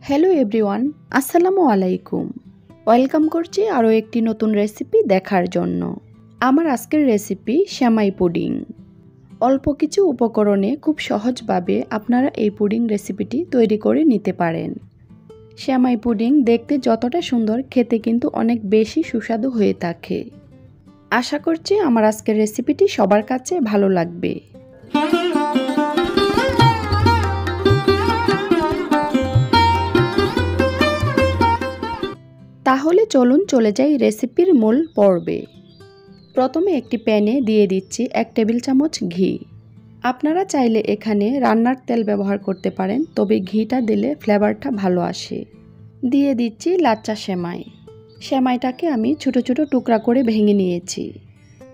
Hello everyone, আসসালামু আলাইকুম। Welcome করছি আরও একটি নতুন রেসিপি দেখার জন্য। আমার আজকের রেসিপি সেমাই পুডিং। অল্প কিছু উপকরণে খুব সহজভাবে আপনারা এই পুডিং রেসিপিটি তৈরি করে নিতে পারেন। সেমাই পুডিং দেখতে যতটা সুন্দর, খেতে কিন্তু অনেক বেশি সুস্বাদু হয়ে থাকে। আশা করছি আমার আজকের রেসিপিটি সবার কাছে ভালো লাগবে। তাহলে চলুন চলে যাই রেসিপির মূল পর্বে। প্রথমে একটি প্যানে দিয়ে দিচ্ছি 1 টেবিল চামচ ঘি। আপনারা চাইলে এখানে রান্নার তেল ব্যবহার করতে পারেন, তবে ঘিটা দিলে ফ্লেভারটা ভালো আসে। দিয়ে দিচ্ছি লাচ্চা সেমাই। সেমাইটাকে আমি ছোট ছোট টুকরা করে ভেঙে নিয়েছি।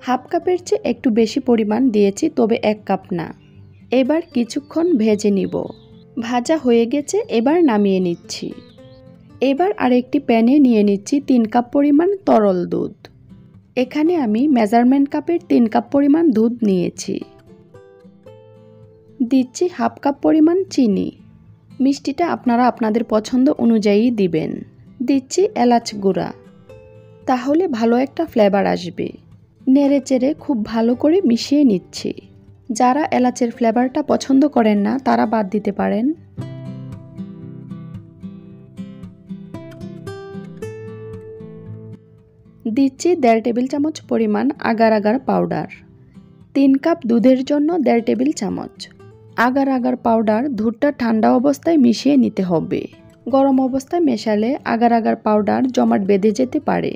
হাফ কাপের চেয়ে একটু বেশি পরিমাণ দিয়েছি, তবে 1 কাপ না। এবার কিছুক্ষণ ভেজে নিব। ভাজা হয়ে গেছে, এবার নামিয়ে নিচ্ছি। এবার আরেকটি প্যানে নিয়ে নিচ্ছি 3 কাপ পরিমাণ তরল দুধ। এখানে আমি মেজারমেন্ট কাপের 3 কাপ পরিমাণ দুধ নিয়েছি। দিচ্ছি হাফ কাপ পরিমাণ চিনি। মিষ্টিটা আপনারা আপনাদের পছন্দ অনুযায়ী দিবেন। দিচ্ছি এলাচ গুঁড়া, তাহলে ভালো একটা ফ্লেভার আসবে। নেড়ে চেড়ে খুব ভালো করে মিশিয়ে নিচ্ছি। যারা এলাচের ফ্লেভারটা পছন্দ করেন না, তারা বাদ দিতে পারেন। দিচ্ছি 1.5 টেবিল চামচ পরিমাণ আগার আগার পাউডার। 3 কাপ দুধের জন্য 1.5 টেবিল চামচ আগার আগার পাউডার। দুধটা ঠান্ডা অবস্থায় মিশিয়ে নিতে হবে। গরম অবস্থায় মেশালে আগার আগার পাউডার জমাট বেঁধে যেতে পারে।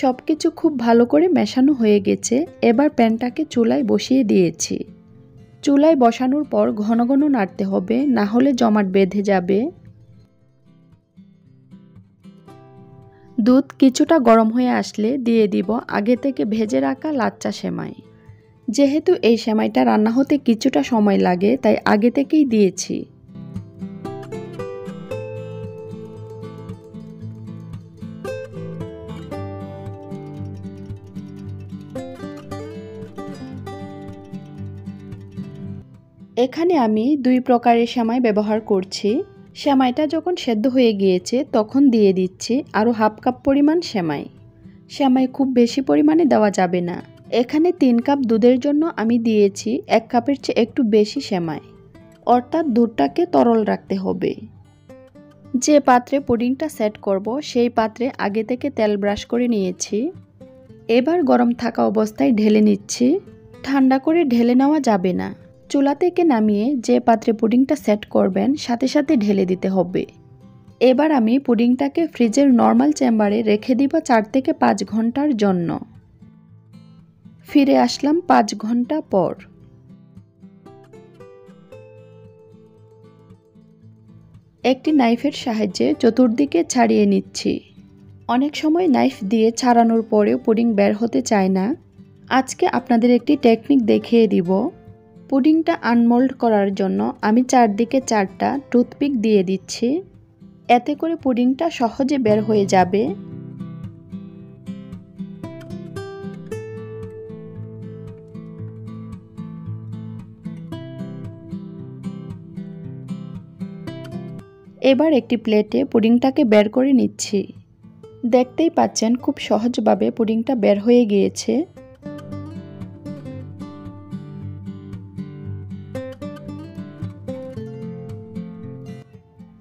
সব কিছু খুব ভালো করে মেশানো হয়ে গেছে। এবার প্যানটাকে চুলায় বসিয়ে দিয়েছি। চুলায় বসানোর পর ঘন ঘন নাড়তে হবে, না হলে জমাট বেঁধে যাবে। দুধ কিছুটা গরম হয়ে আসলে দিয়ে দিব আগে থেকে ভেজে রাখা লাচ্চা সেমাই। যেহেতু এই সেমাইটা রান্না হতে কিছুটা সময় লাগে, তাই আগে থেকেই দিয়েছি। এখানে আমি 2 প্রকারের সেমাই ব্যবহার করছি। সেমাইটা যখন সেদ্ধ হয়ে গিয়েছে, তখন দিয়ে দিচ্ছি আরও হাফ কাপ পরিমাণ সেমাই। সেমাই খুব বেশি পরিমাণে দেওয়া যাবে না। এখানে 3 কাপ দুধের জন্য আমি দিয়েছি 1 কাপের চেয়ে একটু বেশি সেমাই, অর্থাৎ দুধটাকে তরল রাখতে হবে। যে পাত্রে পুডিংটা সেট করব, সেই পাত্রে আগে থেকে তেল ব্রাশ করে নিয়েছি। এবার গরম থাকা অবস্থায় ঢেলে নিচ্ছি। ঠান্ডা করে ঢেলে নেওয়া যাবে না। চুলা থেকে নামিয়ে যে পাত্রে পুডিংটা সেট করবেন, সাথে সাথে ঢেলে দিতে হবে। এবার আমি পুডিংটাকে ফ্রিজের নর্মাল চেম্বারে রেখে দিব 4 থেকে 5 ঘন্টার জন্য। ফিরে আসলাম 5 ঘন্টা পর। একটি নাইফের সাহায্যে চতুর্দিকে ছাড়িয়ে নিচ্ছি। অনেক সময় নাইফ দিয়ে ছাড়ানোর পরেও পুডিং বের হতে চায় না। আজকে আপনাদের একটি টেকনিক দেখিয়ে দিব। পুডিংটা আনমোল্ড করার জন্য আমি চারদিকে 4টা টুথপিক দিয়ে দিচ্ছি। এতে করে পুডিংটা সহজে বের হয়ে যাবে। এবার একটি প্লেটে পুডিংটাকে বের করে নিচ্ছি। দেখতেই পাচ্ছেন খুব সহজভাবে পুডিংটা বের হয়ে গিয়েছে।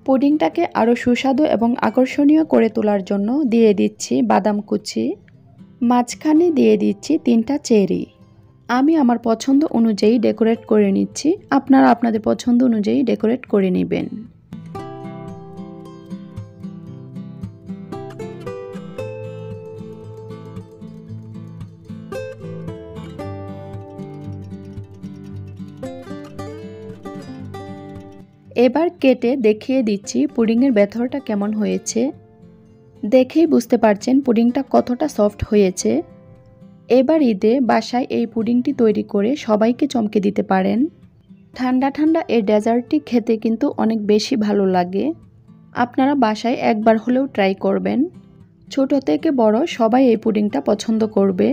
পুডিংটাকে আরও সুস্বাদু এবং আকর্ষণীয় করে তোলার জন্য দিয়ে দিচ্ছি বাদাম কুচি। মাঝখানে দিয়ে দিচ্ছি 3টা চেরি। আমি আমার পছন্দ অনুযায়ী ডেকোরেট করে নিচ্ছি। আপনারা আপনাদের পছন্দ অনুযায়ী ডেকোরেট করে নেবেন। এবার কেটে দেখিয়ে দিচ্ছি পুডিংয়ের ভেতরটা কেমন হয়েছে। দেখেই বুঝতে পারছেন পুডিংটা কতটা সফট হয়েছে। এবার ঈদে বাসায় এই পুডিংটি তৈরি করে সবাইকে চমকে দিতে পারেন। ঠান্ডা ঠান্ডা এই ডেজার্টটি খেতে কিন্তু অনেক বেশি ভালো লাগে। আপনারা বাসায় একবার হলেও ট্রাই করবেন। ছোট থেকে বড় সবাই এই পুডিংটা পছন্দ করবে।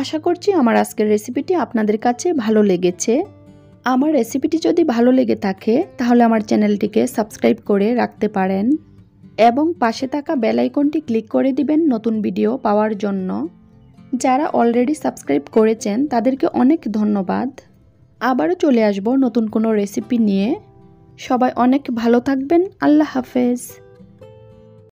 আশা করছি আমার আজকের রেসিপিটি আপনাদের কাছে ভালো লেগেছে। আমার রেসিপিটি যদি ভালো লেগে থাকে, তাহলে আমার চ্যানেলটিকে সাবস্ক্রাইব করে রাখতে পারেন। এবং পাশে থাকা বেল আইকনটি ক্লিক করে দিবেন নতুন ভিডিও পাওয়ার জন্য। যারা অলরেডি সাবস্ক্রাইব করেছেন তাদেরকে অনেক ধন্যবাদ। আবারও চলে আসব নতুন কোনো রেসিপি নিয়ে। সবাই অনেক ভালো থাকবেন। আল্লাহ হাফেজ।